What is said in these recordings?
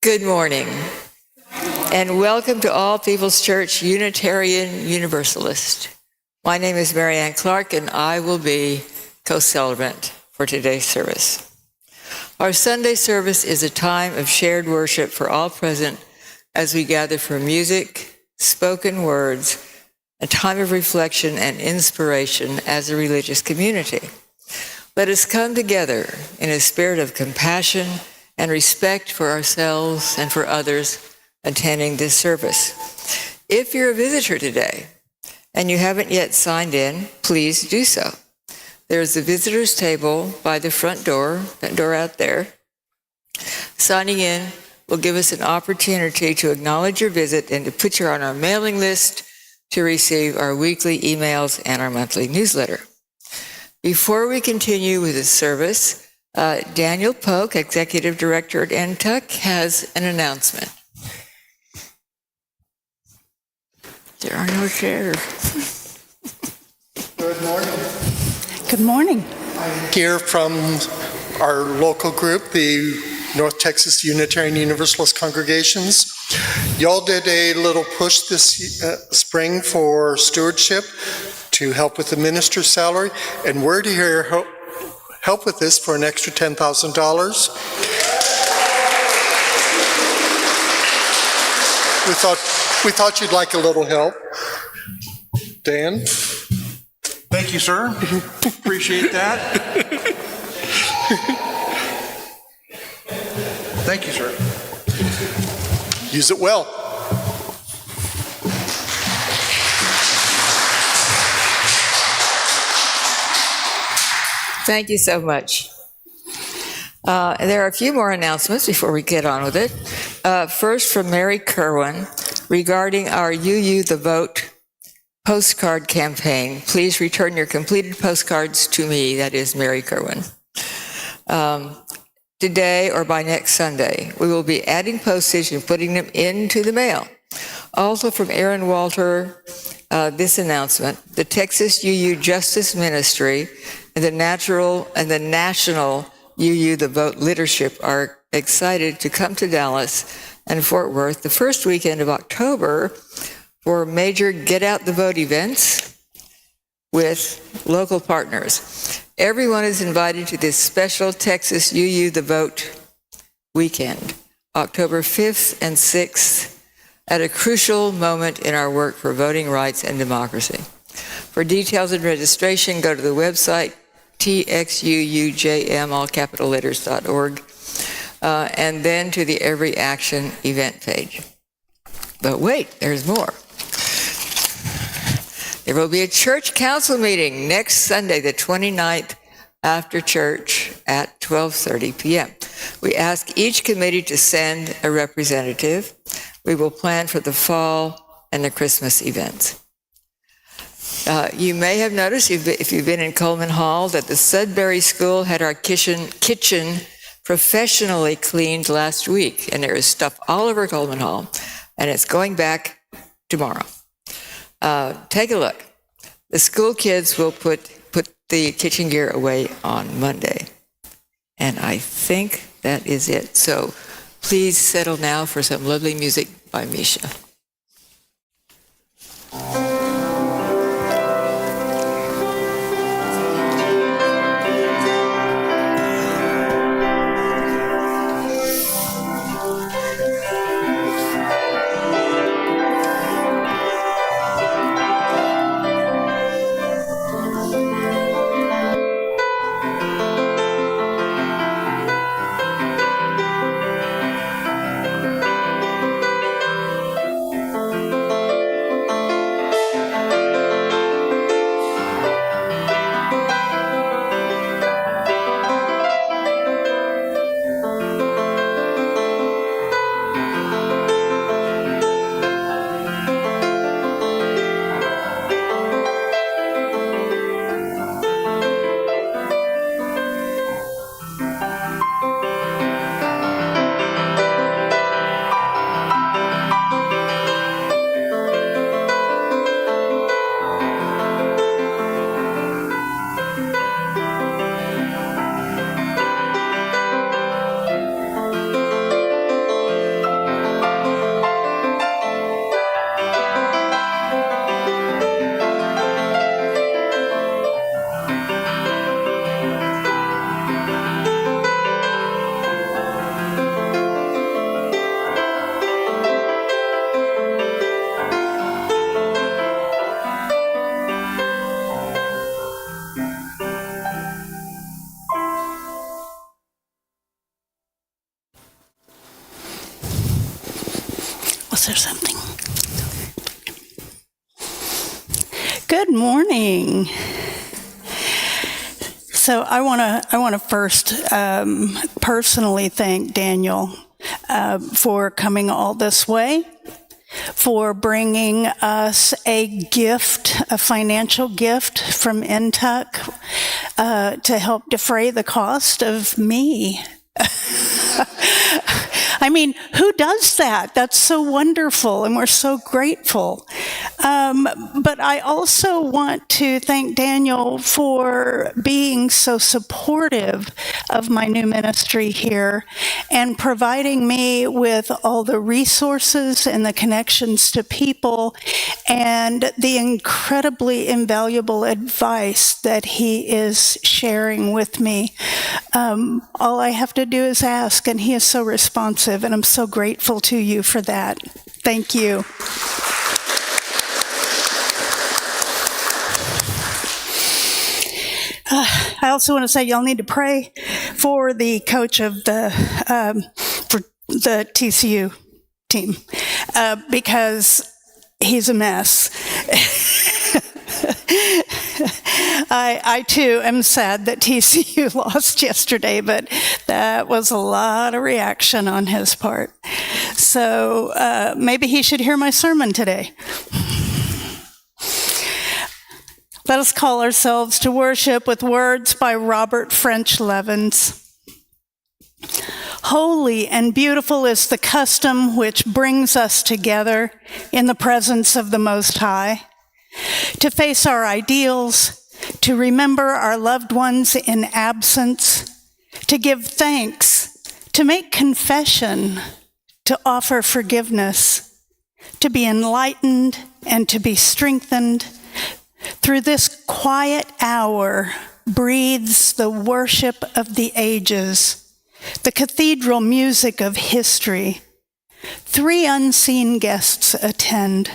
Good morning, and welcome to All People's Church Unitarian Universalist. My name is Mary Ann Clark, and I will be co-celebrant for today's service. Our Sunday service is a time of shared worship for all present as we gather for music, spoken words, a time of reflection and inspiration as a religious community. Let us come together in a spirit of compassion and respect for ourselves and for others attending this service. If you're a visitor today and you haven't yet signed in, please do so. There's a visitor's table by the front door, that door out there. Signing in will give us an opportunity to acknowledge your visit and to put you on our mailing list to receive our weekly emails and our monthly newsletter. Before we continue with the service, Daniel Polk, Executive Director at NTUC, has an announcement. There are no chairs. Good morning. Good morning. I'm here from our local group, the North Texas Unitarian Universalist Congregations. Y'all did a little push this spring for stewardship to help with the minister's salary, and we're here to help with this for an extra $10,000. We thought you'd like a little help. Dan? Thank you, sir. Appreciate that. Thank you, sir. Use it well. Thank you so much. There are a few more announcements before we get on with it. First, from Mary Kerwin, regarding our UU the Vote postcard campaign. Please return your completed postcards to me, that is Mary Kerwin. Today or by next Sunday, we will be adding postage and putting them into the mail. Also from Aaron Walter, this announcement: the Texas UU Justice Ministry and the National UU the Vote leadership are excited to come to Dallas and Fort Worth the first weekend of October for major Get Out the Vote events with local partners. Everyone is invited to this special Texas UU the Vote weekend, October 5th and 6th, at a crucial moment in our work for voting rights and democracy. For details and registration, go to the website txuujm, all capital letters.org, and then to the Every Action event page. But wait, there's more. There will be a church council meeting next Sunday, the 29th, after church at 12:30 p.m. We ask each committee to send a representative. We will plan for the fall and the Christmas events. You may have noticed, if you've been in Coleman Hall, that the Sudbury School had our kitchen professionally cleaned last week, and there is stuff all over Coleman Hall, and it's going back tomorrow. Take a look. The school kids will put the kitchen gear away on Monday, and I think that is it. So please settle now for some lovely music by Misha. Was there something? Good morning. So I want to first personally thank Daniel for coming all this way, for bringing us a gift, a financial gift from NTUC to help defray the cost of me. I mean, who does that? That's so wonderful, and we're so grateful. But I also want to thank Daniel for being so supportive of my new ministry here and providing me with all the resources and the connections to people and the incredibly invaluable advice that he is sharing with me. All I have to do is ask, and he is so responsive, and I'm so grateful to you for that. Thank you. I also want to say y'all need to pray for the coach of the TCU team because he's a mess. I too am sad that TCU lost yesterday, but that was a lot of reaction on his part. So maybe he should hear my sermon today. Let us call ourselves to worship with words by Robert French Levins. Holy and beautiful is the custom which brings us together in the presence of the Most High, to face our ideals, to remember our loved ones in absence, to give thanks, to make confession, to offer forgiveness, to be enlightened and to be strengthened. Through this quiet hour breathes the worship of the ages, the cathedral music of history. 3 unseen guests attend: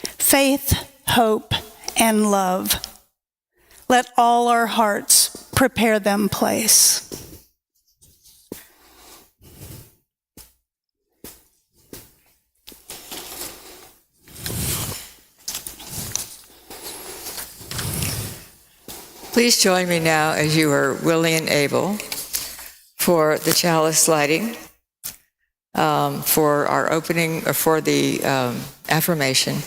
faith, hope, and love. Let all our hearts prepare them place. Please join me now, as you are willing and able, for the chalice lighting, for our opening, or for the affirmation,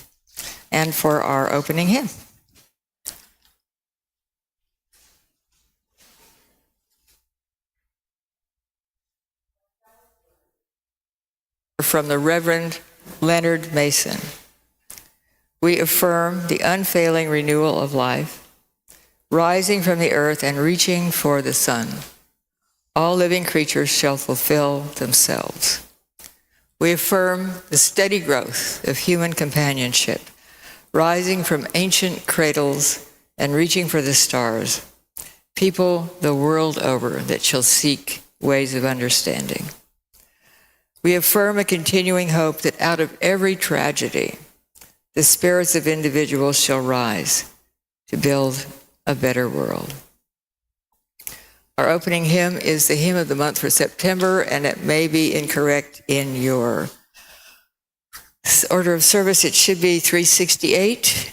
and for our opening hymn. From the Reverend Leonard Mason. We affirm the unfailing renewal of life, rising from the earth and reaching for the sun. All living creatures shall fulfill themselves. We affirm the steady growth of human companionship, rising from ancient cradles and reaching for the stars, people the world over that shall seek ways of understanding. We affirm a continuing hope that out of every tragedy, the spirits of individuals shall rise to build a better world. Our opening hymn is the hymn of the month for September, and it may be incorrect in your order of service. It should be 368.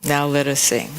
Now let us sing.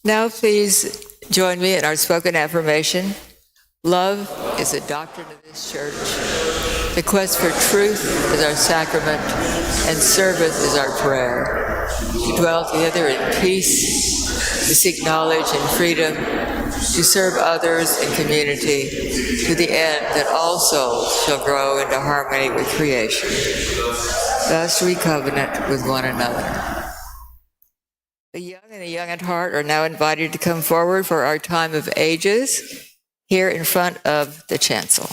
Now please join me in our spoken affirmation. Love is a doctrine of this church. The quest for truth is our sacrament, and service is our prayer. To dwell together in peace, to seek knowledge and freedom, to serve others in community, to the end that all souls shall grow into harmony with creation. Thus we covenant with one another. The young and the young at heart are now invited to come forward for our time of ages here in front of the chancel.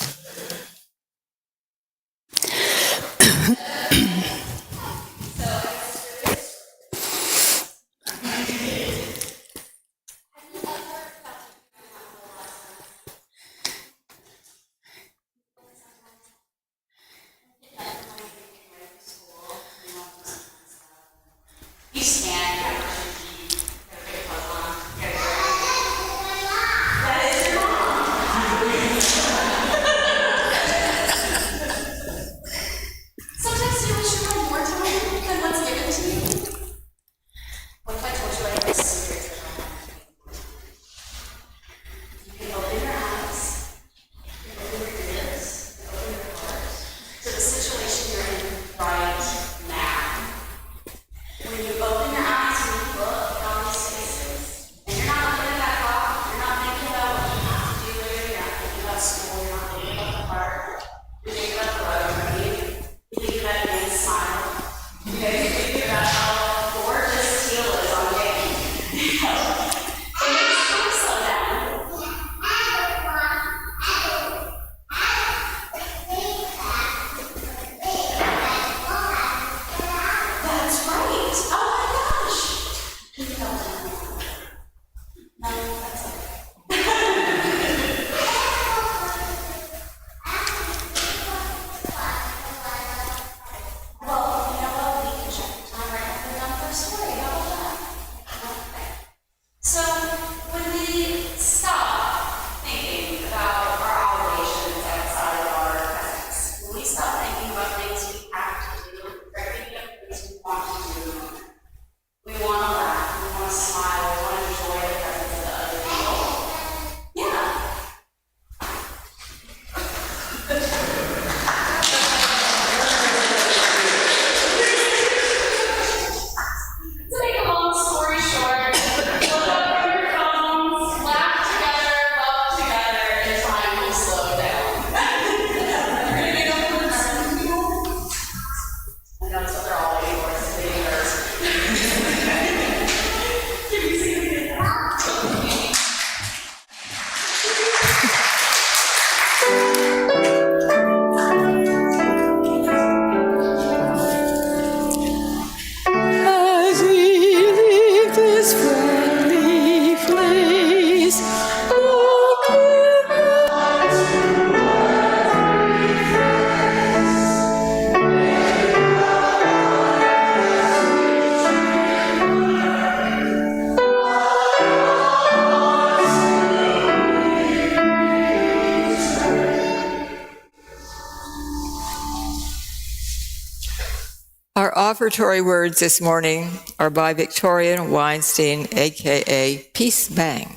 Our offertory words this morning are by Victorian Weinstein, aka Peace Bang.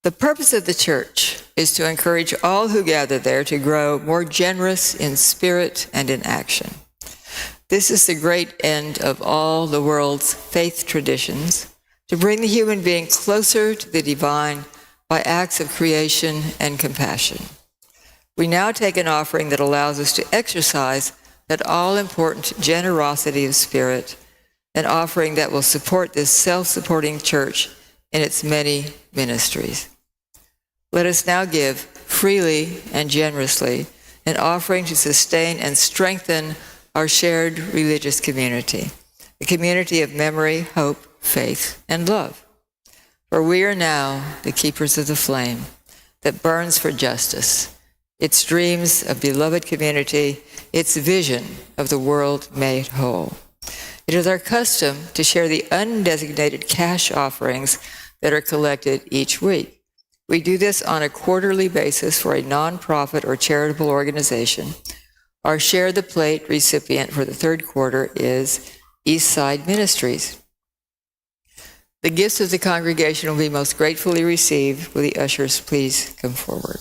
The purpose of the church is to encourage all who gather there to grow more generous in spirit and in action. This is the great end of all the world's faith traditions, to bring the human being closer to the divine by acts of creation and compassion. We now take an offering that allows us to exercise that all-important generosity of spirit, an offering that will support this self-supporting church in its many ministries. Let us now give freely and generously an offering to sustain and strengthen our shared religious community, a community of memory, hope, faith, and love. For we are now the keepers of the flame that burns for justice, its dreams of beloved community, its vision of the world made whole. It is our custom to share the undesignated cash offerings that are collected each week. We do this on a quarterly basis for a nonprofit or charitable organization. Our Share the Plate recipient for the third quarter is Eastside Ministries. The gifts of the congregation will be most gratefully received. Will the ushers please come forward?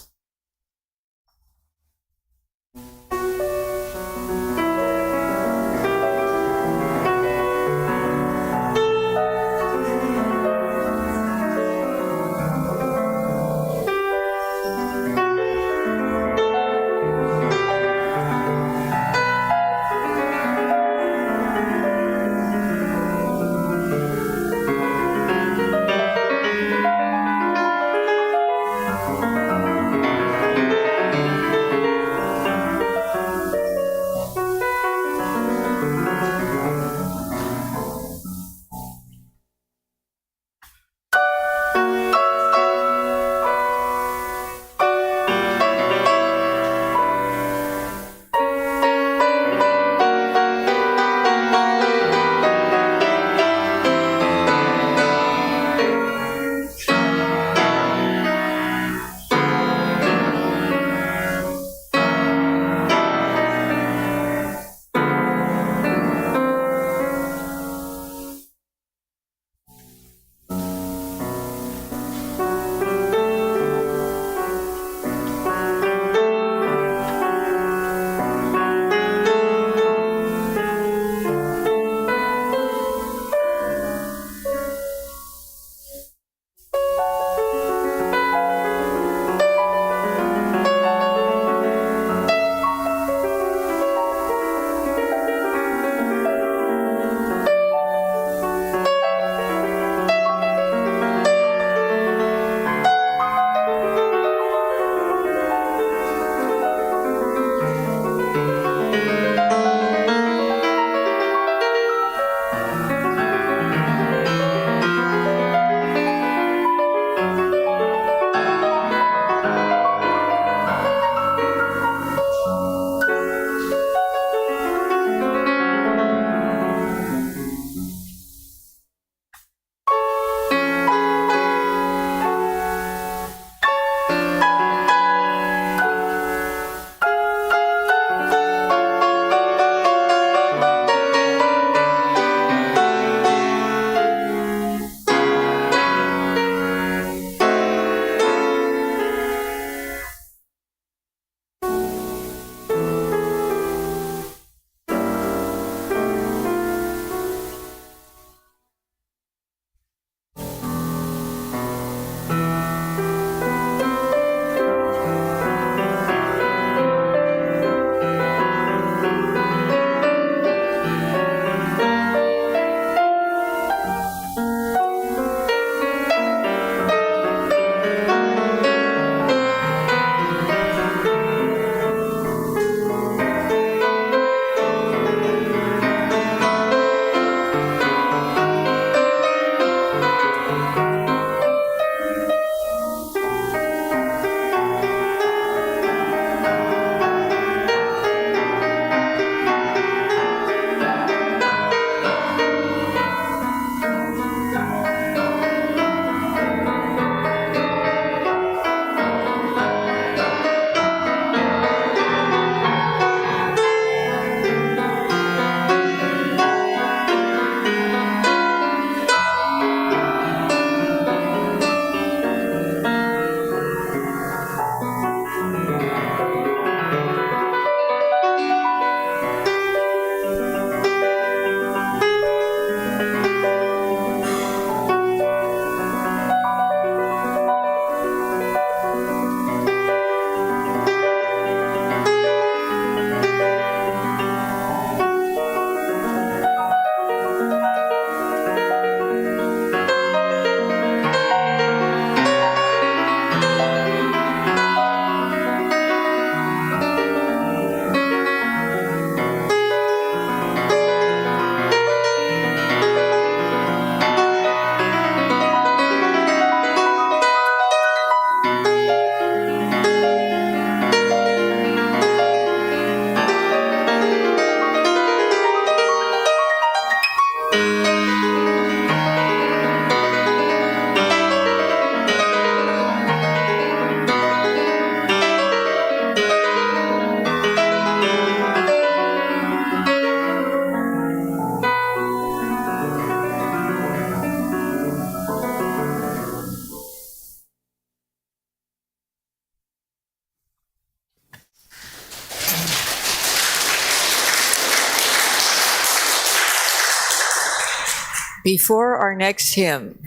Before our next hymn,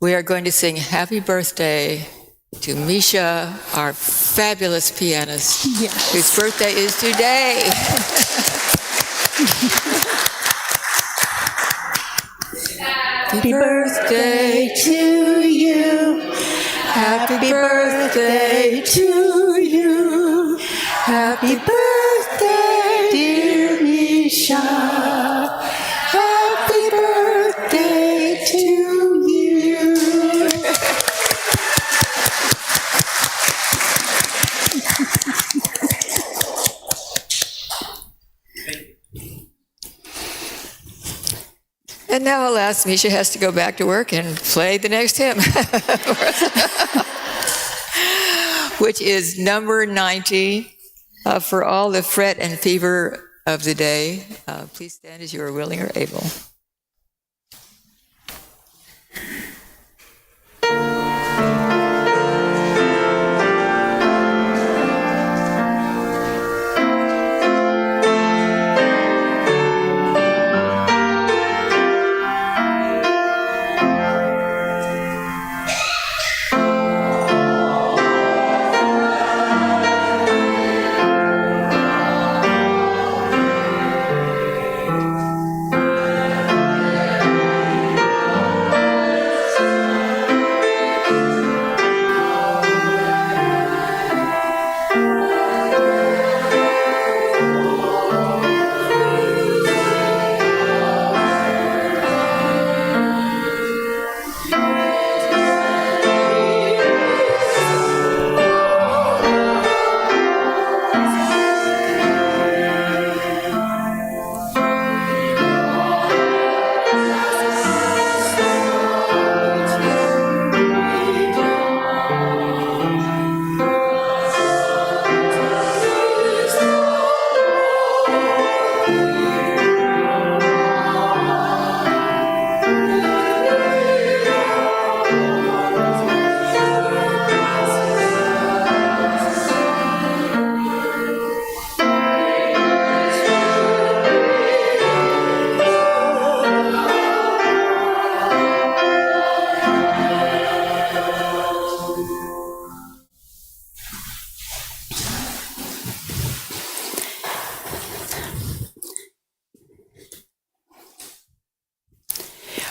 we are going to sing Happy Birthday to Misha, our fabulous pianist, Yes. whose birthday is today. Happy birthday to you. Happy birthday to you. Happy birthday, dear Misha. Happy birthday to you. And now, alas, Misha has to go back to work and play the next hymn, which is number 90, For All the Fret and Fever of the Day. Please stand as you are willing or able.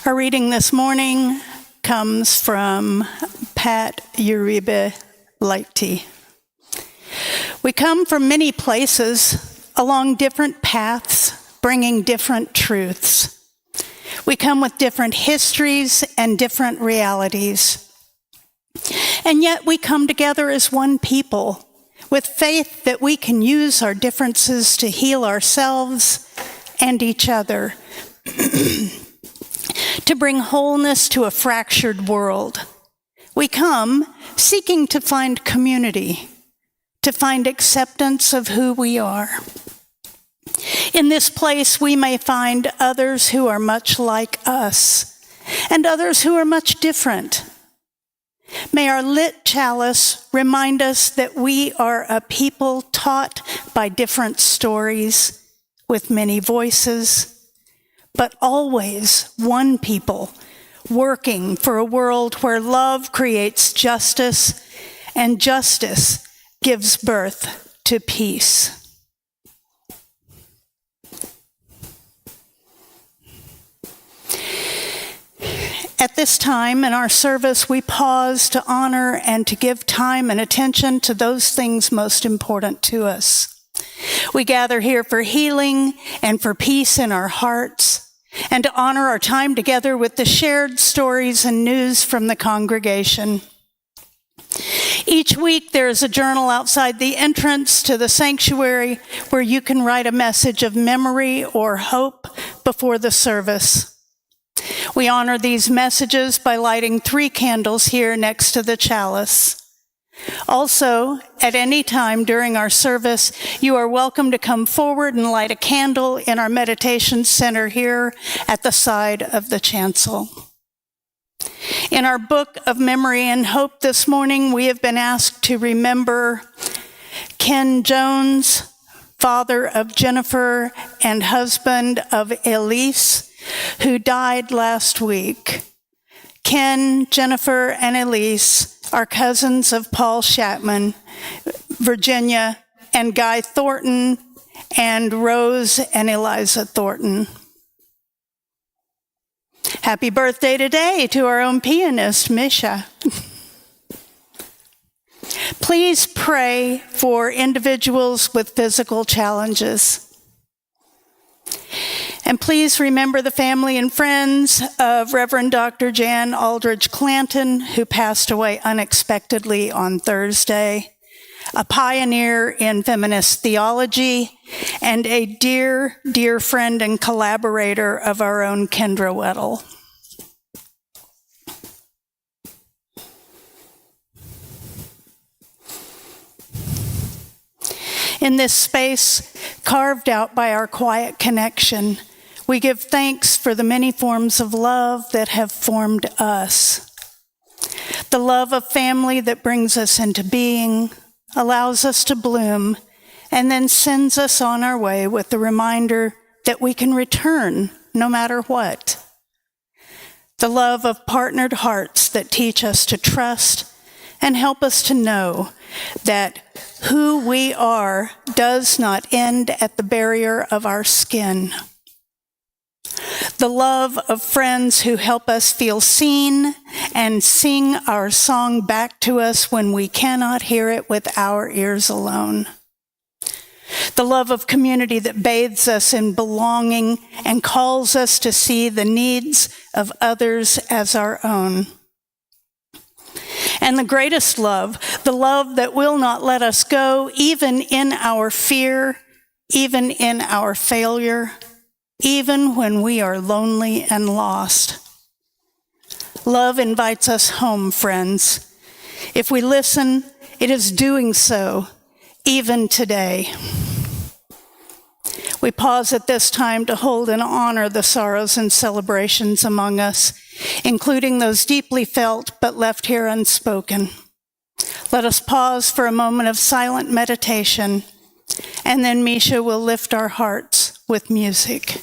Our reading this morning comes from Pat Uribe Lighty. We come from many places, along different paths, bringing different truths. We come with different histories and different realities. And yet we come together as one people, with faith that we can use our differences to heal ourselves and each other, to bring wholeness to a fractured world. We come seeking to find community, to find acceptance of who we are. In this place, we may find others who are much like us, and others who are much different. May our lit chalice remind us that we are a people taught by different stories, with many voices, but always one people, working for a world where love creates justice, and justice gives birth to peace. At this time in our service, we pause to honor and to give time and attention to those things most important to us. We gather here for healing and for peace in our hearts, and to honor our time together with the shared stories and news from the congregation. Each week there is a journal outside the entrance to the sanctuary where you can write a message of memory or hope before the service. We honor these messages by lighting 3 candles here next to the chalice. Also, at any time during our service, you are welcome to come forward and light a candle in our meditation center here at the side of the chancel. In our book of memory and hope this morning, we have been asked to remember Ken Jones, father of Jennifer and husband of Elise, who died last week. Ken, Jennifer, and Elise are cousins of Paul Shatman, Virginia, and Guy Thornton, and Rose and Eliza Thornton. Happy birthday today to our own pianist, Misha. Please pray for individuals with physical challenges. And please remember the family and friends of Reverend Dr. Jan Aldridge Clanton, who passed away unexpectedly on Thursday, a pioneer in feminist theology, and a dear, dear friend and collaborator of our own Kendra Weddle. In this space carved out by our quiet connection, we give thanks for the many forms of love that have formed us. The love of family that brings us into being, allows us to bloom, and then sends us on our way with the reminder that we can return no matter what. The love of partnered hearts that teach us to trust and help us to know that who we are does not end at the barrier of our skin. The love of friends who help us feel seen and sing our song back to us when we cannot hear it with our ears alone. The love of community that bathes us in belonging and calls us to see the needs of others as our own. And the greatest love, the love that will not let us go, even in our fear, even in our failure, even when we are lonely and lost. Love invites us home, friends. If we listen, it is doing so, even today. We pause at this time to hold and honor the sorrows and celebrations among us, including those deeply felt but left here unspoken. Let us pause for a moment of silent meditation, and then Misha will lift our hearts with music.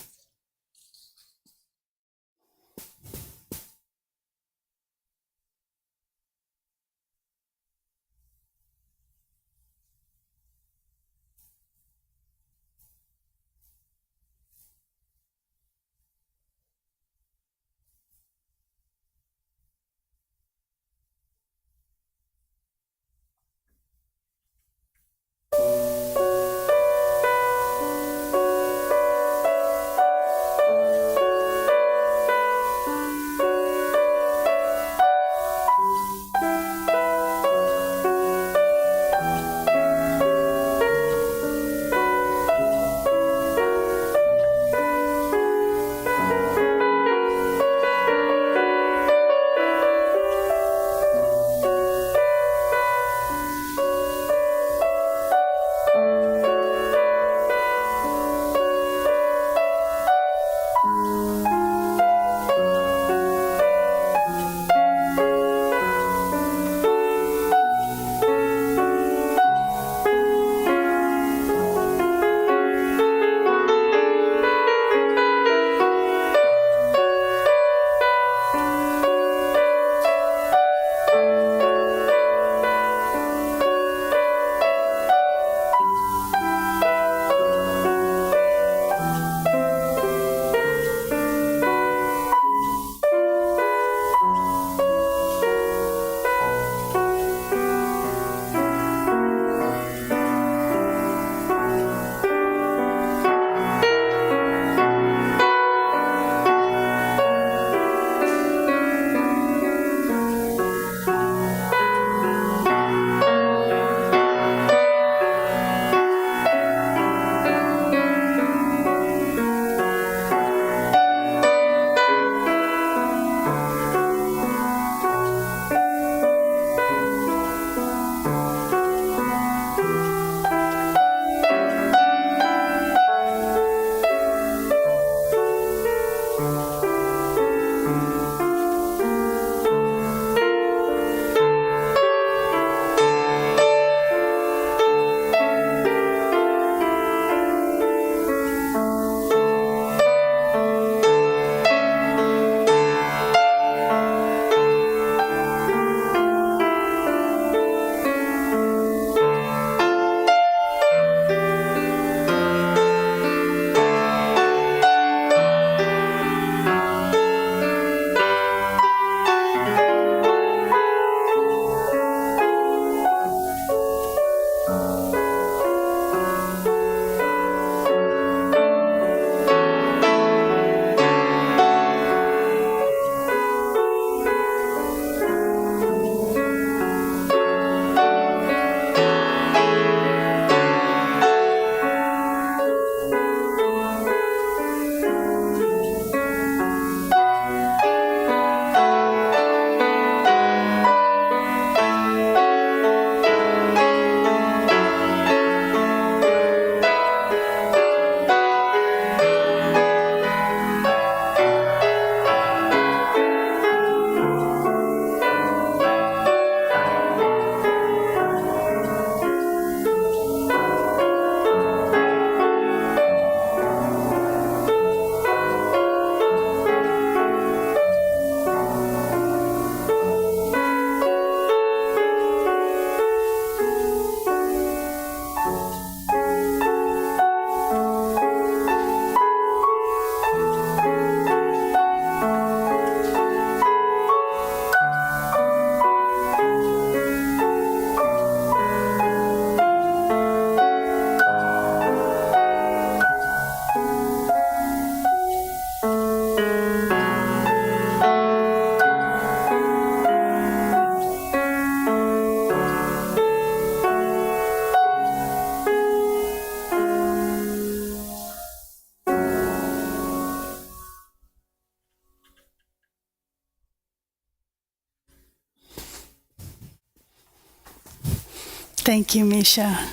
Thank you, Misha.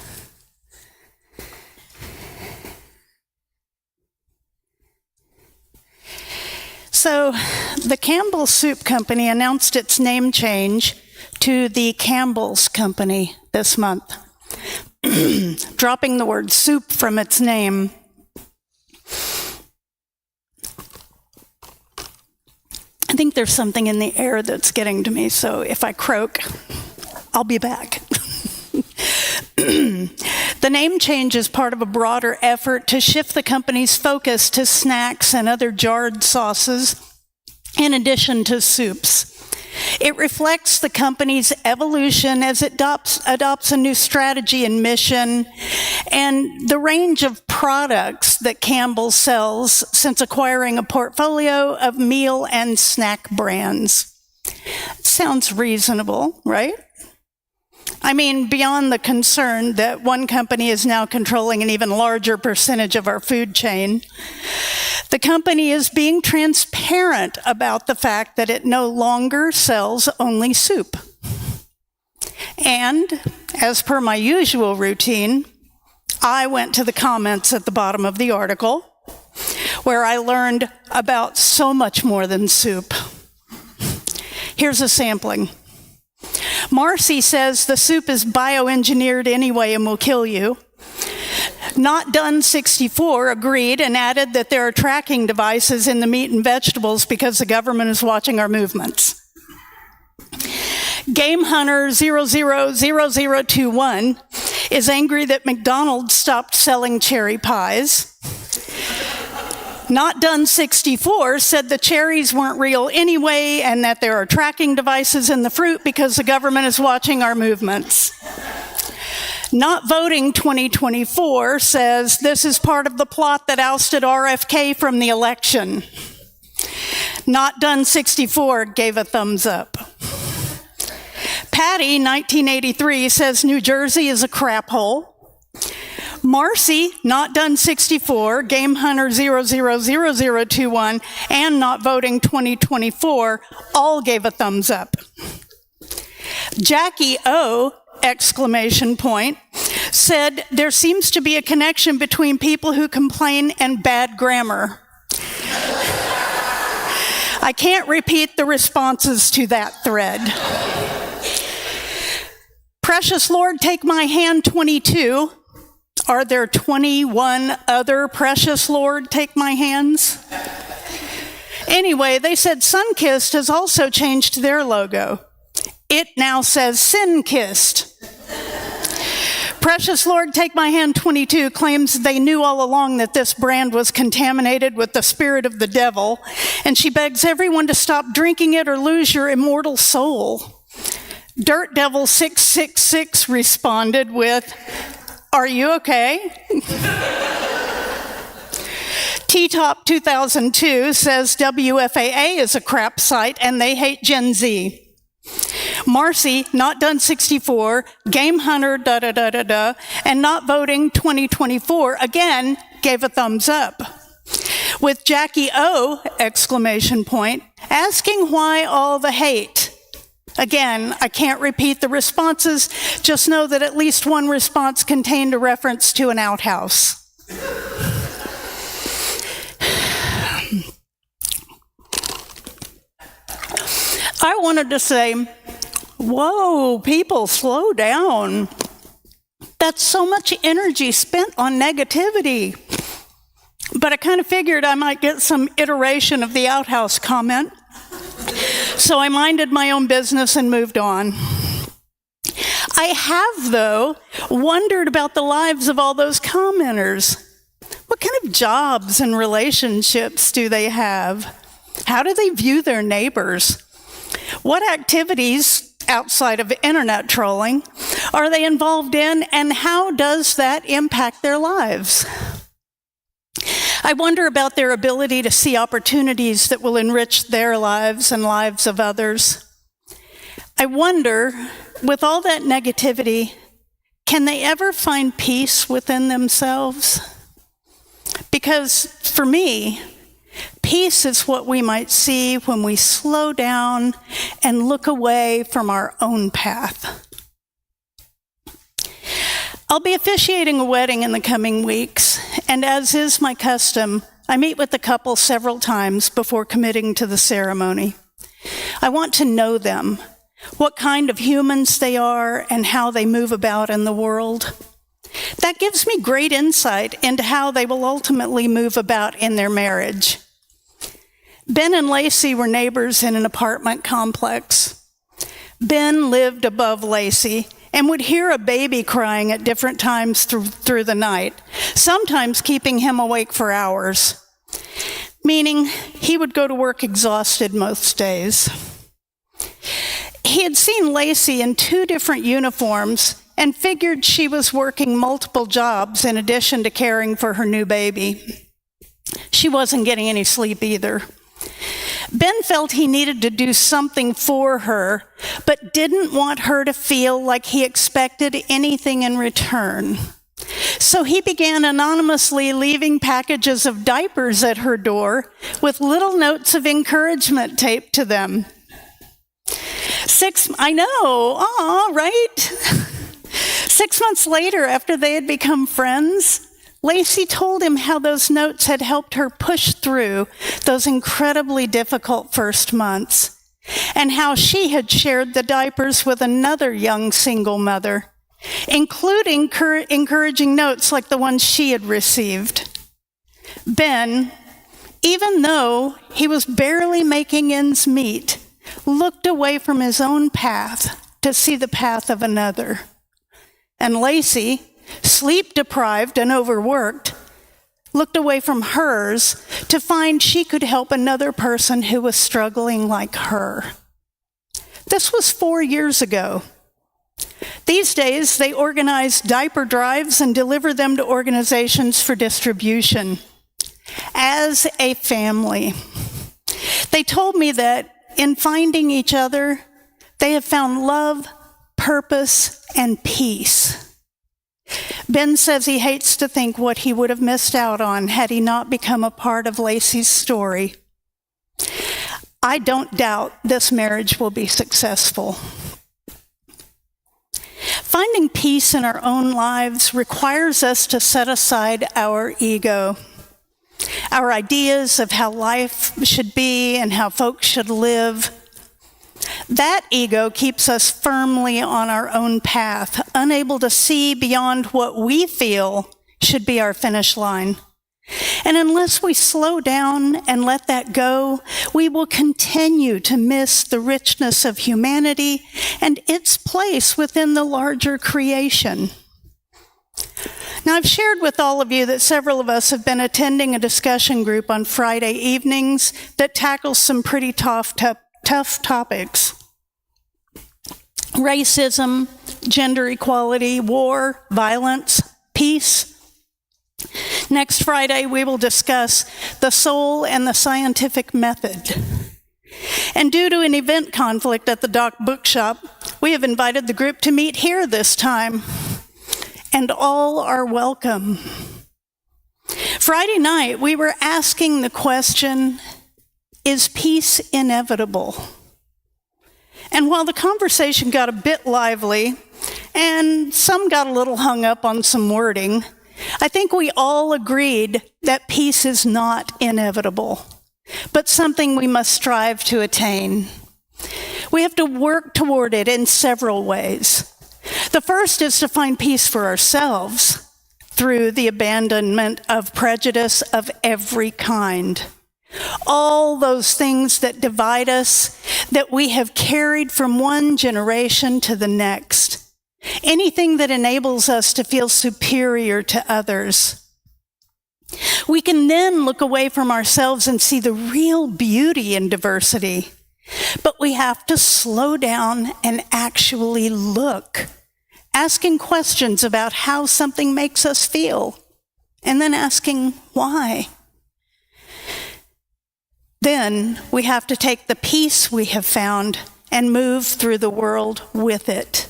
So, the Campbell Soup Company announced its name change to the Campbell's Company this month, dropping the word soup from its name. I think there's something in the air that's getting to me, so if I croak, I'll be back. The name change is part of a broader effort to shift the company's focus to snacks and other jarred sauces, in addition to soups. It reflects the company's evolution as it adopts a new strategy and mission, and the range of products that Campbell sells since acquiring a portfolio of meal and snack brands. Sounds reasonable, right? I mean, beyond the concern that one company is now controlling an even larger percentage of our food chain, the company is being transparent about the fact that it no longer sells only soup. And, as per my usual routine, I went to the comments at the bottom of the article, where I learned about so much more than soup. Here's a sampling. Marcy says the soup is bioengineered anyway and will kill you. Not Done 64 agreed and added that there are tracking devices in the meat and vegetables because the government is watching our movements. Game Hunter 000021 is angry that McDonald's stopped selling cherry pies. Not Done 64 said the cherries weren't real anyway and that there are tracking devices in the fruit because the government is watching our movements. Not Voting 2024 says this is part of the plot that ousted RFK from the election. Not Done 64 gave a thumbs up. Patty 1983 says New Jersey is a crap hole. Marcy, Not Done 64, Game Hunter 000021, and Not Voting 2024 all gave a thumbs up. Jackie O! Exclamation point, said there seems to be a connection between people who complain and bad grammar. I can't repeat the responses to that thread. Precious Lord, Take My Hand 22. Are there 21 other Precious Lord, Take My Hands? Anyway, they said Sunkissed has also changed their logo. It now says Sin-Kissed. Precious Lord, Take My Hand 22 claims they knew all along that this brand was contaminated with the spirit of the devil, and she begs everyone to stop drinking it or lose your immortal soul. Dirt Devil 666 responded with, "Are you okay?" T-Top 2002 says WFAA is a crap site and they hate Gen Z. Marcy, Not Done 64, Game Hunter, and Not Voting 2024 again gave a thumbs up. With Jackie O! Exclamation point, asking why all the hate. Again, I can't repeat the responses, just know that at least one response contained a reference to an outhouse. I wanted to say, whoa, people, slow down. That's so much energy spent on negativity. But I kind of figured I might get some iteration of the outhouse comment. So I minded my own business and moved on. I have, though, wondered about the lives of all those commenters. What kind of jobs and relationships do they have? How do they view their neighbors? What activities outside of internet trolling are they involved in, and how does that impact their lives? I wonder about their ability to see opportunities that will enrich their lives and lives of others. I wonder, with all that negativity, can they ever find peace within themselves? Because for me, peace is what we might see when we slow down and look away from our own path. I'll be officiating a wedding in the coming weeks, and as is my custom, I meet with the couple several times before committing to the ceremony. I want to know them, what kind of humans they are, and how they move about in the world. That gives me great insight into how they will ultimately move about in their marriage. Ben and Lacey were neighbors in an apartment complex. Ben lived above Lacey and would hear a baby crying at different times through the night, sometimes keeping him awake for hours, meaning he would go to work exhausted most days. He had seen Lacey in 2 different uniforms and figured she was working multiple jobs in addition to caring for her new baby. She wasn't getting any sleep either. Ben felt he needed to do something for her, but didn't want her to feel like he expected anything in return. So he began anonymously leaving packages of diapers at her door with little notes of encouragement taped to them. I know, right? 6 months later, after they had become friends, Lacey told him how those notes had helped her push through those incredibly difficult first months, and how she had shared the diapers with another young single mother, including encouraging notes like the ones she had received. Ben, even though he was barely making ends meet, looked away from his own path to see the path of another. And Lacey, sleep-deprived and overworked, looked away from hers to find she could help another person who was struggling like her. This was 4 years ago. These days, they organize diaper drives and deliver them to organizations for distribution. As a family, they told me that in finding each other, they have found love, purpose, and peace. Ben says he hates to think what he would have missed out on had he not become a part of Lacey's story. I don't doubt this marriage will be successful. Finding peace in our own lives requires us to set aside our ego, our ideas of how life should be and how folks should live. That ego keeps us firmly on our own path, unable to see beyond what we feel should be our finish line. And unless we slow down and let that go, we will continue to miss the richness of humanity and its place within the larger creation. Now, I've shared with all of you that several of us have been attending a discussion group on Friday evenings that tackles some pretty tough topics. Racism, gender equality, war, violence, peace. Next Friday, we will discuss the soul and the scientific method. And due to an event conflict at the Doc Bookshop, we have invited the group to meet here this time. And all are welcome. Friday night, we were asking the question, is peace inevitable? And while the conversation got a bit lively, and some got a little hung up on some wording, I think we all agreed that peace is not inevitable, but something we must strive to attain. We have to work toward it in several ways. The first is to find peace for ourselves through the abandonment of prejudice of every kind. All those things that divide us, that we have carried from one generation to the next. Anything that enables us to feel superior to others. We can then look away from ourselves and see the real beauty in diversity. But we have to slow down and actually look, asking questions about how something makes us feel, and then asking why. Then we have to take the peace we have found and move through the world with it.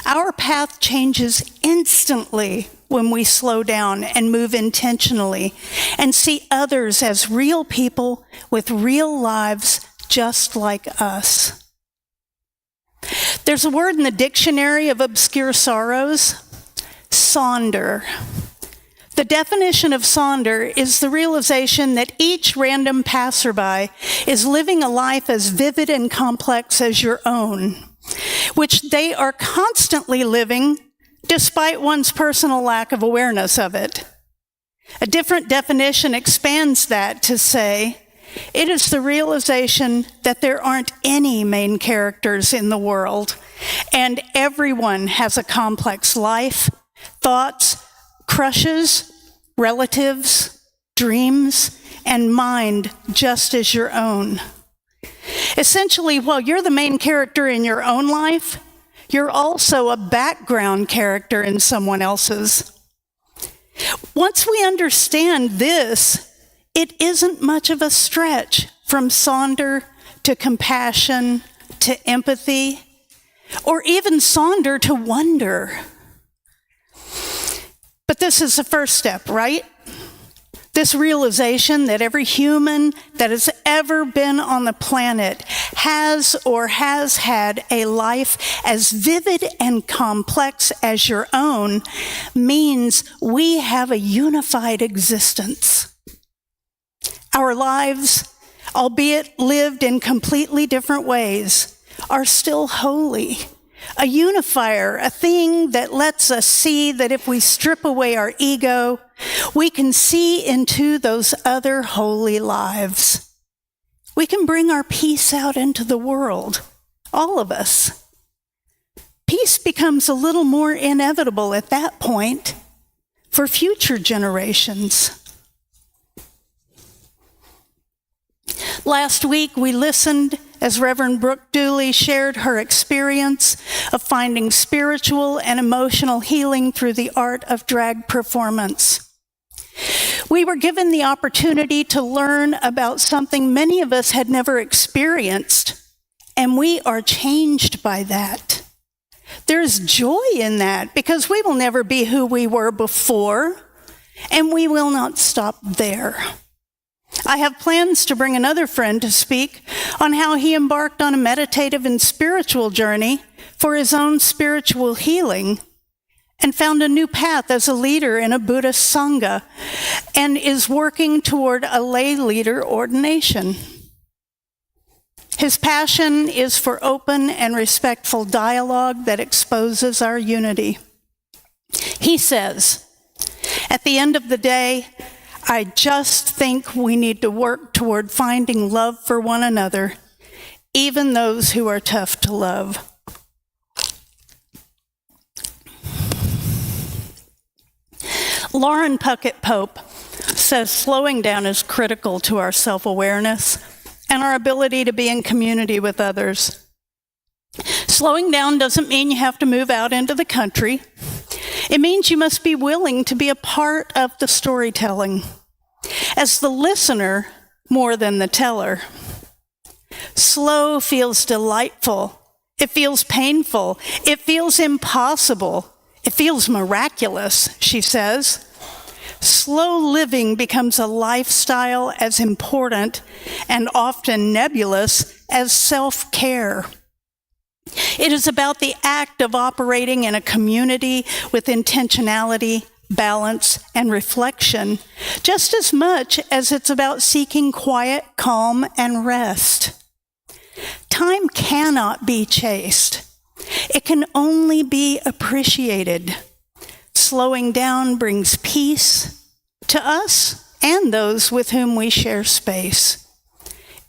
Our path changes instantly when we slow down and move intentionally and see others as real people with real lives just like us. There's a word in the dictionary of obscure sorrows, Sonder. The definition of sonder is the realization that each random passerby is living a life as vivid and complex as your own, which they are constantly living despite one's personal lack of awareness of it. A different definition expands that to say, it is the realization that there aren't any main characters in the world, and everyone has a complex life, thoughts, crushes, relatives, dreams, and mind just as your own. Essentially, while you're the main character in your own life, you're also a background character in someone else's. Once we understand this, it isn't much of a stretch from sonder to compassion to empathy, or even sonder to wonder. But this is the first step, right? This realization that every human that has ever been on the planet has or has had a life as vivid and complex as your own means we have a unified existence. Our lives, albeit lived in completely different ways, are still holy. A unifier, a thing that lets us see that if we strip away our ego, we can see into those other holy lives. We can bring our peace out into the world, all of us. Peace becomes a little more inevitable at that point for future generations. Last week, we listened as Reverend Brooke Dooley shared her experience of finding spiritual and emotional healing through the art of drag performance. We were given the opportunity to learn about something many of us had never experienced, and we are changed by that. There's joy in that because we will never be who we were before, and we will not stop there. I have plans to bring another friend to speak on how he embarked on a meditative and spiritual journey for his own spiritual healing and found a new path as a leader in a Buddhist Sangha and is working toward a lay leader ordination. His passion is for open and respectful dialogue that exposes our unity. He says, at the end of the day, I just think we need to work toward finding love for one another, even those who are tough to love. Lauren Puckett Pope says slowing down is critical to our self-awareness and our ability to be in community with others. Slowing down doesn't mean you have to move out into the country. It means you must be willing to be a part of the storytelling, as the listener more than the teller. Slow feels delightful. It feels painful. It feels impossible. It feels miraculous, she says. Slow living becomes a lifestyle as important and often nebulous as self-care. It is about the act of operating in a community with intentionality, balance, and reflection, just as much as it's about seeking quiet, calm, and rest. Time cannot be chased. It can only be appreciated. Slowing down brings peace to us and those with whom we share space.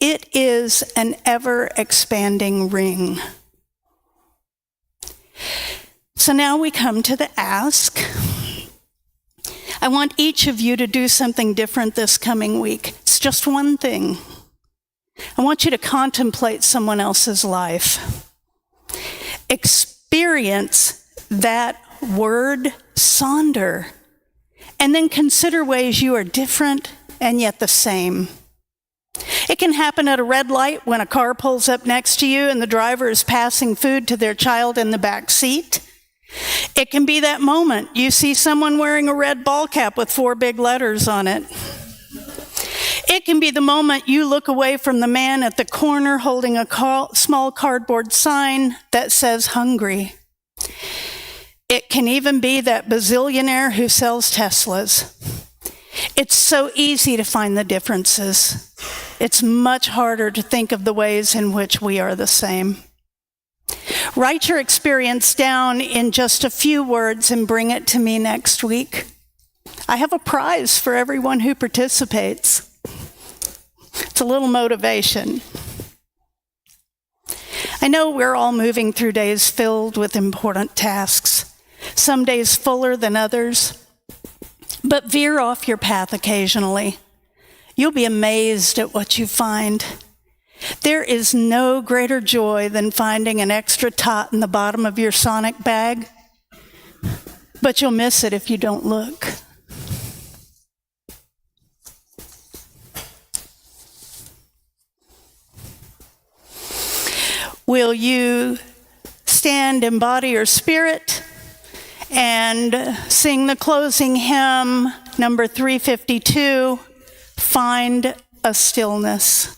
It is an ever-expanding ring. So now we come to the ask. I want each of you to do something different this coming week. It's just one thing. I want you to contemplate someone else's life. Experience that word, sonder, and then consider ways you are different and yet the same. It can happen at a red light when a car pulls up next to you and the driver is passing food to their child in the back seat. It can be that moment you see someone wearing a red ball cap with 4 big letters on it. It can be the moment you look away from the man at the corner holding a small cardboard sign that says hungry. It can even be that bazillionaire who sells Teslas. It's so easy to find the differences. It's much harder to think of the ways in which we are the same. Write your experience down in just a few words and bring it to me next week. I have a prize for everyone who participates. It's a little motivation. I know we're all moving through days filled with important tasks, some days fuller than others, but veer off your path occasionally. You'll be amazed at what you find. There is no greater joy than finding an extra tot in the bottom of your Sonic bag, but you'll miss it if you don't look. Will you stand in body or spirit and sing the closing hymn, number 352, Find a Stillness.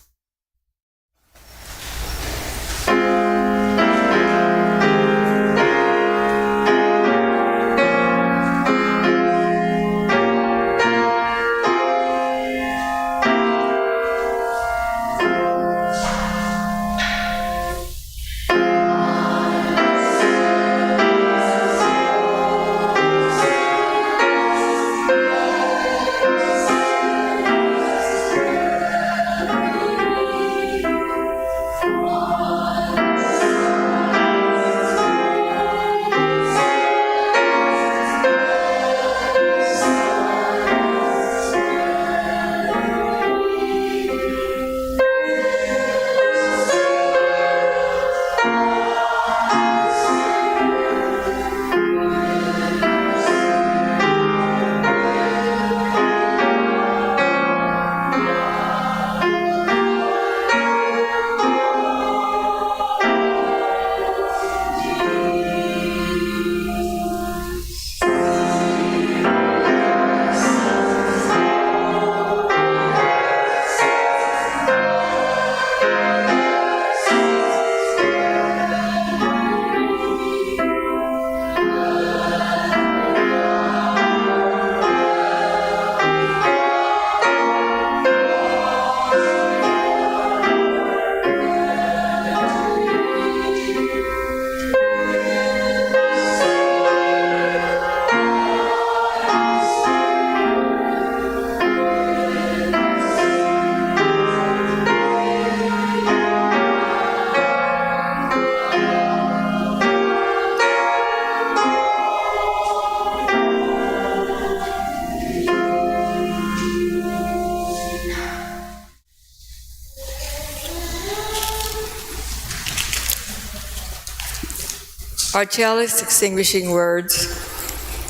Our chalice extinguishing words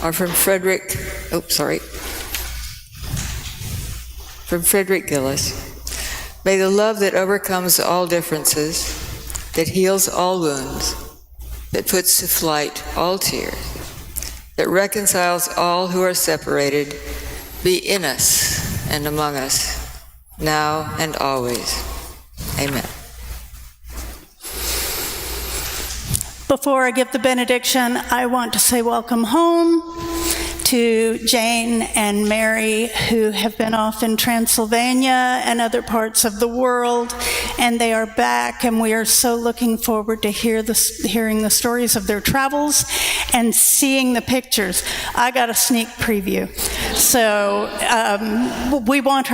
are from Frederick Gillis. May the love that overcomes all differences, that heals all wounds, that puts to flight all tears, that reconciles all who are separated, be in us and among us, now and always. Amen. Before I give the benediction, I want to say welcome home to Jane and Mary, who have been off in Transylvania and other parts of the world, and they are back, and we are so looking forward to hearing the stories of their travels and seeing the pictures. I got a sneak preview, so we want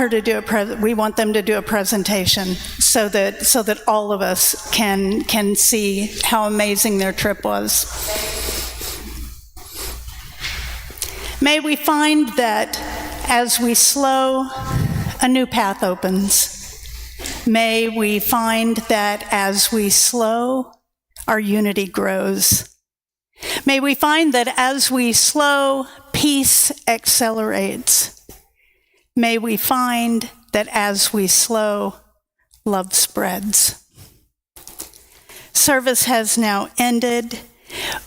them to do a presentation so that all of us can see how amazing their trip was. May we find that as we slow, a new path opens. May we find that as we slow, our unity grows. May we find that as we slow, peace accelerates. May we find that as we slow, love spreads. Service has now ended.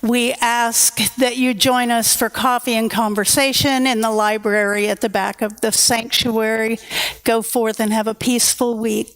We ask that you join us for coffee and conversation in the library at the back of the sanctuary. Go forth and have a peaceful week.